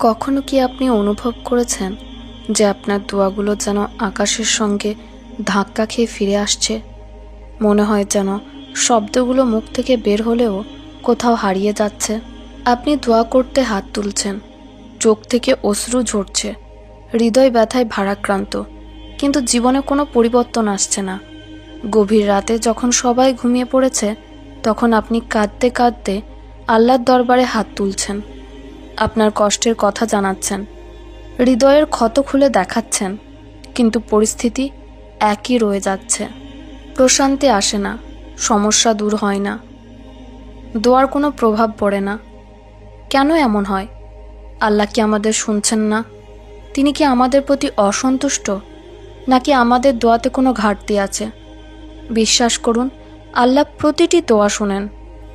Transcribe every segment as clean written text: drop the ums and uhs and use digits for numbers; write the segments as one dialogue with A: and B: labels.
A: কখনো কি আপনি অনুভব করেছেন যে আপনার দোয়াগুলো যেন আকাশের সঙ্গে ধাক্কা খেয়ে ফিরে আসছে? মনে হয় যেন শব্দগুলো মুখ থেকে বের হলেও কোথাও হারিয়ে যাচ্ছে। আপনি দোয়া করতে হাত তুলছেন, চোখ থেকে অশ্রু ঝরছে, হৃদয় ব্যথায় ভারাক্রান্ত, কিন্তু জীবনে কোনো পরিবর্তন আসছে না। গভীর রাতে যখন সবাই ঘুমিয়ে পড়েছে, তখন আপনি কাঁদতে কাঁদতে আল্লাহর দরবারে হাত তুলছেন, আপনার কষ্টের কথা জানাচ্ছেন, হৃদয়ের ক্ষত খুলে দেখাচ্ছেন, কিন্তু পরিস্থিতি একই রয়ে যাচ্ছে। প্রশান্তি আসে না, সমস্যা দূর হয় না, দোয়ার কোনো প্রভাব পড়ে না। কেন এমন হয়? আল্লাহ কি আমাদের শুনছেন না? তিনি কি আমাদের প্রতি অসন্তুষ্ট, নাকি আমাদের দোয়াতে কোনো ঘাটতি আছে? বিশ্বাস করুন, আল্লাহ প্রতিটি দোয়া শোনেন,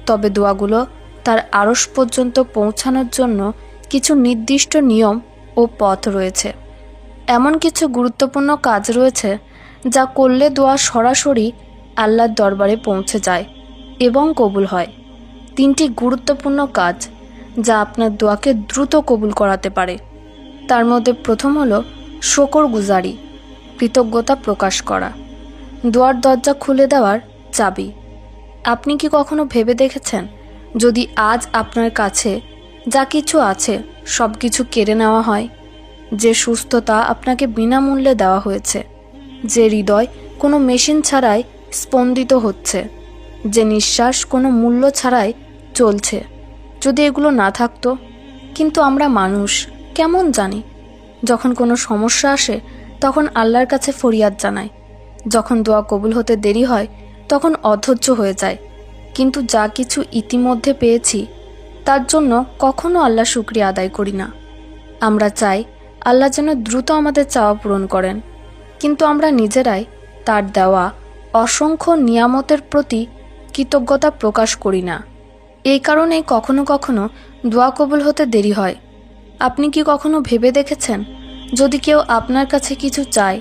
A: তবে দোয়াগুলো তার আরশ পর্যন্ত পৌঁছানোর জন্য কিছু নির্দিষ্ট নিয়ম ও পথ রয়েছে। এমন কিছু গুরুত্বপূর্ণ কাজ রয়েছে যা করলে দোয়া সরাসরি আল্লাহর দরবারে পৌঁছে যায় এবং কবুল হয়। 3টি গুরুত্বপূর্ণ কাজ যা আপনার দোয়াকে দ্রুত কবুল করাতে পারে। তার মধ্যে প্রথম হলো শুকরগুজারি, কৃতজ্ঞতা প্রকাশ করা, দোয়ার দরজা খুলে দেওয়ার চাবি। আপনি কি কখনো ভেবে দেখেছেন, যদি আজ আপনার কাছে যা কিছু আছে সব কিছু কেড়ে নেওয়া হয়? যে সুস্থতা আপনাকে বিনামূল্যে দেওয়া হয়েছে, যে হৃদয় কোনো মেশিন ছাড়াই স্পন্দিত হচ্ছে, যে নিঃশ্বাস কোনো মূল্য ছাড়াই চলছে, যদি এগুলো না থাকতো? কিন্তু আমরা মানুষ কেমন জানি, যখন কোনো সমস্যা আসে তখন আল্লাহর কাছে ফরিয়াদ জানাই, যখন দোয়া কবুল হতে দেরি হয় তখন অধৈর্য হয়ে যায়। কিন্তু যা কিছু ইতিমধ্যে পেয়েছি তার জন্য কখনো আল্লাহ শুকরিয়া আদায় করি না। আমরা চাই আল্লাহ যেন দ্রুত আমাদের চাওয়া পূরণ করেন, কিন্তু আমরা নিজেরাই তার দেওয়া অসংখ্য নিয়ামতের প্রতি কৃতজ্ঞতা প্রকাশ করি না। এই কারণেই কখনো কখনো দোয়া কবুল হতে দেরি হয়। আপনি কি কখনো ভেবে দেখেছেন, যদি কেউ আপনার কাছে কিছু চায়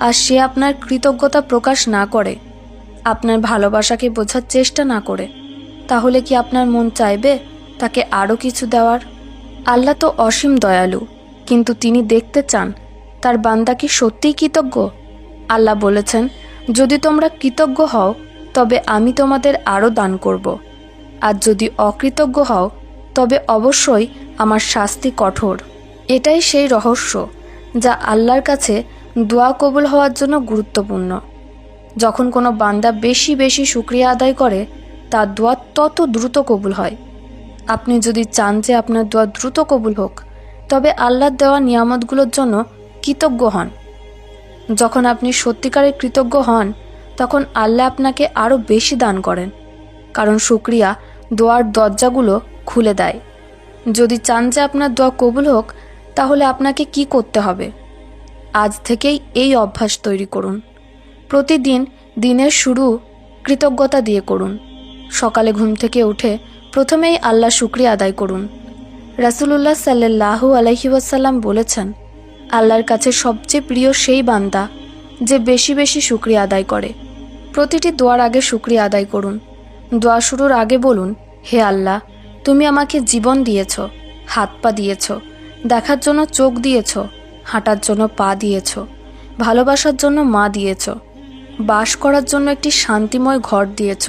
A: আর সে আপনার কৃতজ্ঞতা প্রকাশ না করে, আপনার ভালোবাসাকে বোঝার চেষ্টা না করে, তাহলে কি আপনার মন চাইবে তাকে আরও কিছু দেওয়ার? আল্লাহ তো অসীম দয়ালু, কিন্তু তিনি দেখতে চান তার বান্দা কি সত্যিই কৃতজ্ঞ। আল্লাহ বলেছেন, যদি তোমরা কৃতজ্ঞ হও তবে আমি তোমাদের আরও দান করব, আর যদি অকৃতজ্ঞ হও তবে অবশ্যই আমার শাস্তি কঠোর। এটাই সেই রহস্য যা আল্লাহর কাছে দোয়া কবুল হওয়ার জন্য গুরুত্বপূর্ণ। যখন কোনো বান্দা বেশি বেশি শুকরিয়া আদায় করে, তার দোয়া তত দ্রুত কবুল হয়। আপনি যদি চান যে আপনার দোয়া দ্রুত কবুল হোক, তবে আল্লাহর দেওয়া নিয়ামতগুলোর জন্য কৃতজ্ঞ হন। যখন আপনি সত্যিকারের কৃতজ্ঞ হন, তখন আল্লাহ আপনাকে আরও বেশি দান করেন, কারণ শুকরিয়া দোয়ার দরজাগুলো খুলে দেয়। যদি চান যে আপনার দোয়া কবুল হোক, তাহলে আপনাকে কি করতে হবে? আজ থেকেই এই অভ্যাস তৈরি করুন। প্রতিদিন দিনের শুরু কৃতজ্ঞতা দিয়ে করুন। সকালে ঘুম থেকে উঠে প্রথমেই আল্লাহ শুকরিয়া আদায় করুন। রাসূলুল্লাহ সাল্লাল্লাহু আলাইহি ওয়াসাল্লাম বলেছেন, আল্লাহর কাছে সবচেয়ে প্রিয় সেই বান্দা যে বেশি বেশি শুকরিয়া আদায় করে। প্রতিটি দোয়ার আগে শুকরিয়া আদায় করুন। দোয়া শুরুর আগে বলুন, হে আল্লাহ, তুমি আমাকে জীবন দিয়েছ, হাত পা দিয়েছ, দেখার জন্য চোখ দিয়েছ, হাঁটার জন্য পা দিয়েছ, ভালোবাসার জন্য মা দিয়েছ, বাস করার জন্য একটি শান্তিময় ঘর দিয়েছ,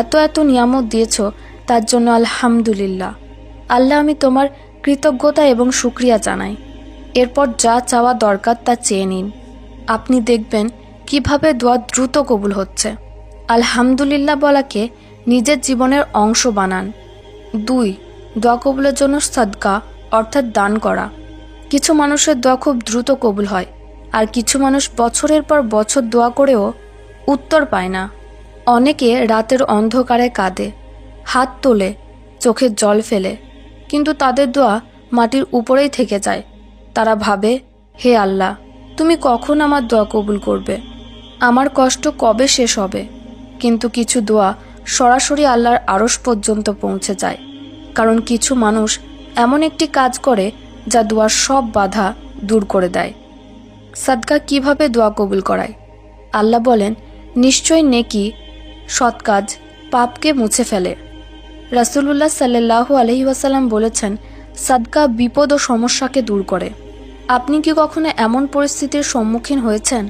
A: এত এত নিয়ামত দিয়েছ, তার জন্য আলহামদুলিল্লাহ। আল্লাহ, আমি তোমার কৃতজ্ঞতা এবং শুকরিয়া জানাই। এরপর যা চাওয়া দরকার তা চেয়ে নিন। আপনি দেখবেন কিভাবে দোয়া দ্রুত কবুল হচ্ছে। আলহামদুলিল্লাহ বলাকে নিজের জীবনের অংশ বানান। 2. দোয়া কবুলের জন্য সাদকা অর্থাৎ দান করা। কিছু মানুষের দোয়া খুব দ্রুত কবুল হয়, আর কিছু মানুষ বছরের পর বছর দোয়া করেও উত্তর পায় না। অনেকে রাতের অন্ধকারে কাঁদে, হাত তোলে, চোখের জল ফেলে, কিন্তু তাদের দোয়া মাটির উপরেই থেকে যায়। তারা ভাবে, হে আল্লাহ, তুমি কখন আমার দোয়া কবুল করবে? আমার কষ্ট কবে শেষ হবে? কিন্তু কিছু দোয়া সরাসরি আল্লাহর আরশ পর্যন্ত পৌঁছে যায়, কারণ কিছু মানুষ এমন একটি কাজ করে যা দোয়ার সব বাধা দূর করে দেয়। সাদকা কিভাবে দোয়া কবুল করায়? আল্লাহ বলেন, নিশ্চয় নেকি সৎ কাজ পাপকে মুছে ফেলে। রাসূলুল্লাহ সাল্লাল্লাহু আলাইহি ওয়াসাল্লাম বলেছেন, সাদকা বিপদ ও সমস্যাকে দূর করে। আপনি কি কখনো এমন পরিস্থিতির সম্মুখীন হয়েছেন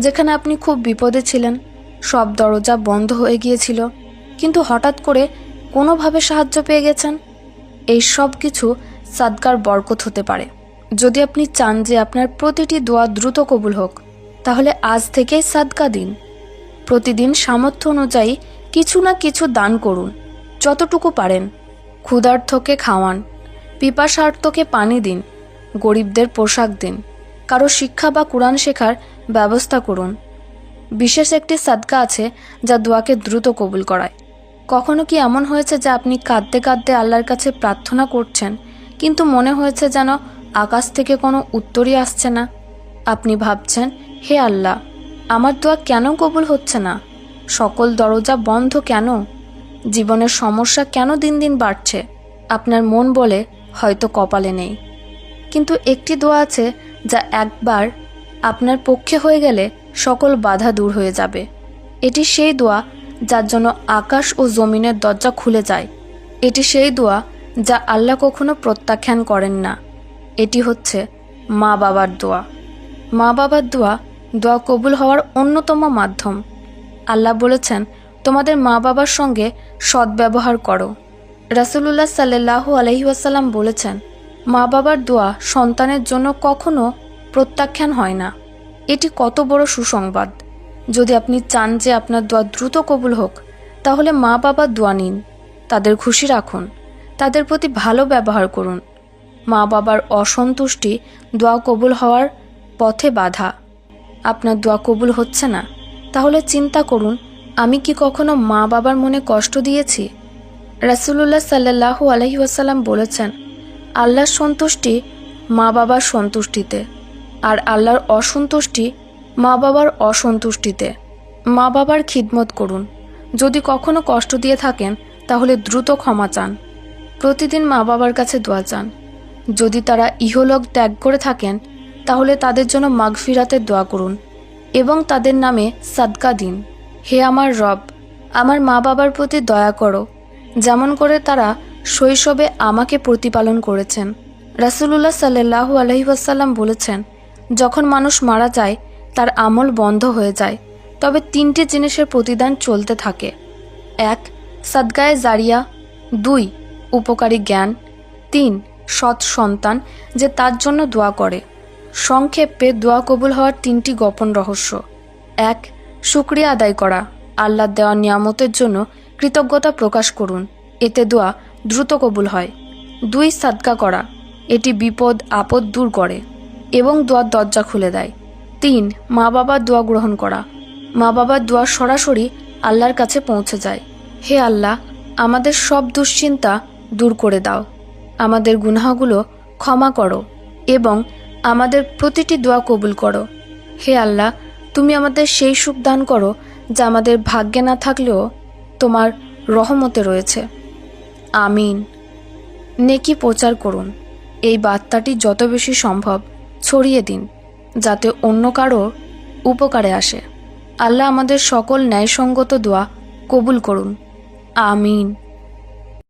A: যেখানে আপনি খুব বিপদে ছিলেন, সব দরজা বন্ধ হয়ে গিয়েছিল, কিন্তু হঠাৎ করে কোনোভাবে সাহায্য পেয়ে গেছেন? এই সব কিছু সাদকার বরকত হতে পারে। যদি আপনি চান যে আপনার প্রতিটি দোয়া দ্রুত কবুল হোক, তাহলে আজ থেকেই সাদকা দিন। প্রতিদিন সামর্থ্য অনুযায়ী কিছু না কিছু দান করুন, যতটুকু পারেন। ক্ষুধার্তকে খাওয়ান, পিপাসার্তকে পানি দিন, গরিবদের পোশাক দিন, কারো শিক্ষা বা কোরআন শেখার ব্যবস্থা করুন। বিশেষ একটি সাদকা আছে যা দোয়াকে দ্রুত কবুল করায়। কখনো কি এমন হয়েছে যে আপনি কাঁদতে কাঁদতে আল্লাহর কাছে প্রার্থনা করছেন, কিন্তু মনে হয়েছে যেন আকাশ থেকে কোনো উত্তরই আসছে না? আপনি ভাবছেন, হে আল্লাহ, আমার দোয়া কেন কবুল হচ্ছে না? সকল দরজা বন্ধ কেন? জীবনের সমস্যা কেন দিন দিন বাড়ছে? আপনার মন বলে হয়তো কপালে নেই। কিন্তু একটি দোয়া আছে যা একবার আপনার পক্ষে হয়ে গেলে সকল বাধা দূর হয়ে যাবে। এটি সেই দোয়া যার জন্য আকাশ ও জমিনের দরজা খুলে যায়। এটি সেই দোয়া যা আল্লাহ কখনো প্রত্যাখ্যান করেন না। এটি হচ্ছে মা বাবার দোয়া। মা বাবার দোয়া কবুল হওয়ার অন্যতম মাধ্যম। আল্লাহ বলেছেন, তোমাদের মা বাবার সঙ্গে সদ্ব্যবহার করো। রাসূলুল্লাহ সাল্লাল্লাহু আলাইহি ওয়াসাল্লাম বলেছেন, মা বাবার দোয়া সন্তানের জন্য কখনো প্রত্যাখ্যান হয় না। এটি কত বড় সুসংবাদ! যদি আপনি চান যে আপনার দোয়া দ্রুত কবুল হোক, তাহলে মা বাবার দোয়া নিন, তাদের খুশি রাখুন, তাদের প্রতি ভালো ব্যবহার করুন। মা বাবার অসন্তুষ্টি দোয়া কবুল হওয়ার পথে বাধা। আপনার দোয়া কবুল হচ্ছে না, তাহলে চিন্তা করুন, আমি কি কখনো মা বাবার মনে কষ্ট দিয়েছি? রাসূলুল্লাহ সাল্লাল্লাহু আলাইহি ওয়াসাল্লাম বলেছেন, আল্লাহর সন্তুষ্টি মা বাবার সন্তুষ্টিতে, আর আল্লাহর অসন্তুষ্টি মা বাবার অসন্তুষ্টিতে। মা বাবার খিদমত করুন। যদি কখনো কষ্ট দিয়ে থাকেন, তাহলে দ্রুত ক্ষমা চান। প্রতিদিন মা বাবার কাছে দোয়া চান। যদি তারা ইহলোক ত্যাগ করে থাকেন, তাহলে তাদের জন্য মাগফিরাতের দোয়া করুন এবং তাদের নামে সাদকা দিন। হে আমার রব, আমার মা বাবার প্রতি দয়া করো, যেমন করে তারা শৈশবে আমাকে প্রতিপালন করেছেন। রাসূলুল্লাহ সাল্লাল্লাহু আলাইহি ওয়াসাল্লাম বলেছেন, যখন মানুষ মারা যায় তার আমল বন্ধ হয়ে যায়, তবে তিনটি জিনিসের প্রতিদান চলতে থাকে। 1. সাদকায়ে জারিয়া, 2. উপকারী জ্ঞান, 3. সৎ সন্তান যে তার জন্য দোয়া করে। সংক্ষেপে দোয়া কবুল হওয়ার 3টি গোপন রহস্য। 1. শুকরিয়া আদায় করা, আল্লাহর দেওয়া নিয়ামতের জন্য কৃতজ্ঞতা প্রকাশ করুন, এতে দোয়া দ্রুত কবুল হয়। 2. সাদকা করা, এটি বিপদ আপদ দূর করে এবং দোয়ার দরজা খুলে দেয়। 3. মা বাবার দোয়া গ্রহণ করা, মা বাবার দোয়া সরাসরি আল্লাহর কাছে পৌঁছে যায়। হে আল্লাহ, আমাদের সব দুশ্চিন্তা দূর করে দাও, আমাদের গুনাহগুলো ক্ষমা করো এবং আমাদের প্রতিটি দোয়া কবুল করো। হে আল্লাহ, তুমি আমাদের সেই সুখ দান করো যা আমাদের ভাগ্যে না থাকলেও তোমার রহমতে রয়েছে। আমিন। নেকি প্রচার করুন। এই বার্তাটি যত বেশি সম্ভব ছড়িয়ে দিন, যাতে অন্য কারো উপকারে আসে। আল্লাহ আমাদের সকল ন্যায়সঙ্গত দোয়া কবুল করুন। আমিন।